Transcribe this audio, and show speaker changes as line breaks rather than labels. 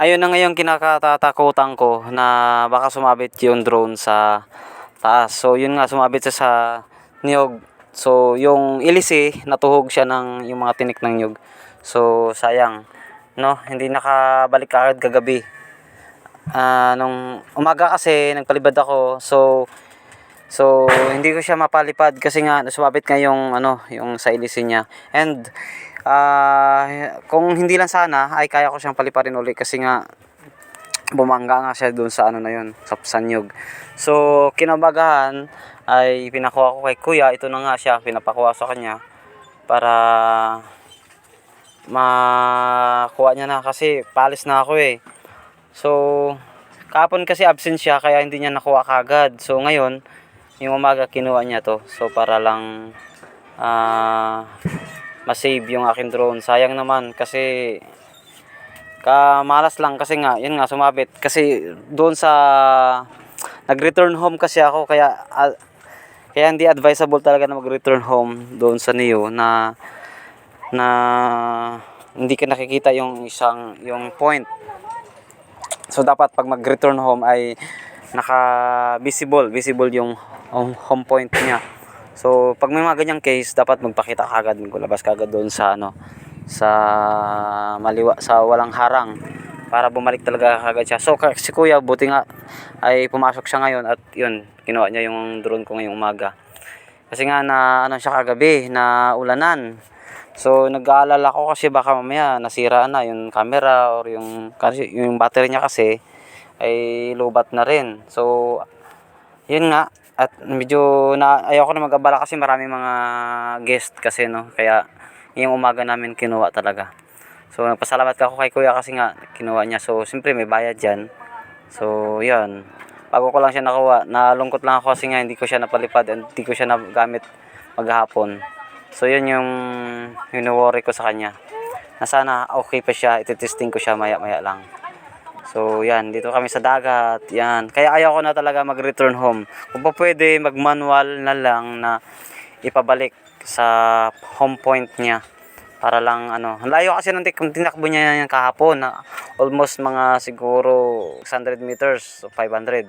Ayun na nga yung kinakatatakutan ko na baka sumabit yung drone sa taas. So yun nga, sumabit siya sa niyog. So yung ilisi, natuhog siya ng yung mga tinik ng niyog. So sayang, no? Hindi nakabalik agad kagabi. Nung umaga kasi nagpalibad ako. So hindi ko siya mapalipad kasi nga sumabit nga yung ano, yung sa ilisi niya. And kung hindi lang sana ay kaya ko siyang paliparin uli kasi nga bumangga nga siya doon sa ano na yun, sa sanyog. So kinabagahan ay pinakuha ko kay kuya, ito na nga siya, pinapakuha sa kanya para makuha niya na kasi palis na ako eh. So kahapon kasi absent siya kaya hindi niya nakuha kagad. So ngayon yung umaga kinuha niya to. So para lang ma-save yung aking drone. Sayang naman kasi kamalas lang kasi nga yun nga sumabit kasi doon sa nag-return home kasi ako kaya hindi advisable talaga na mag-return home doon sa Neo na hindi ka nakikita yung yung point. So dapat pag mag-return home ay visible yung home point niya. So pag may mga ganyang case dapat magpakita kagad, maglabas kagad doon sa sa sa walang harang para bumalik talaga kagad siya. So si kuya buti nga ay pumasok siya ngayon at yun kinuha niya yung drone ko ngayong umaga. Kasi nga na ano siya kagabi na ulanan. So nag-aalala ko kasi baka mamaya nasira na yung camera or kasi yung battery niya kasi ay lobat na rin. So yun nga at medyo ayoko na mag-abala kasi maraming mga guest kasi no. Kaya yung umaga namin kinuha talaga. So nagpasalamat ako kay kuya kasi nga kinuha niya. So siyempre may bayad diyan. So yun. Bago ko lang siya nakuha, nalungkot lang ako kasi nga hindi ko siya napalipad and hindi ko siya nagamit maghapon. So yun yung worry ko sa kanya. Na sana okay pa siya, ititesting ko siya maya-maya lang. So yan, dito kami sa dagat. Yan. Kaya ayaw ko na talaga mag-return home. Kung pa pwede, mag-manual na lang na ipabalik sa home point niya. Para lang ano, layo kasi ng tinakbo niya yan kahapon na almost mga siguro 600 meters o 500.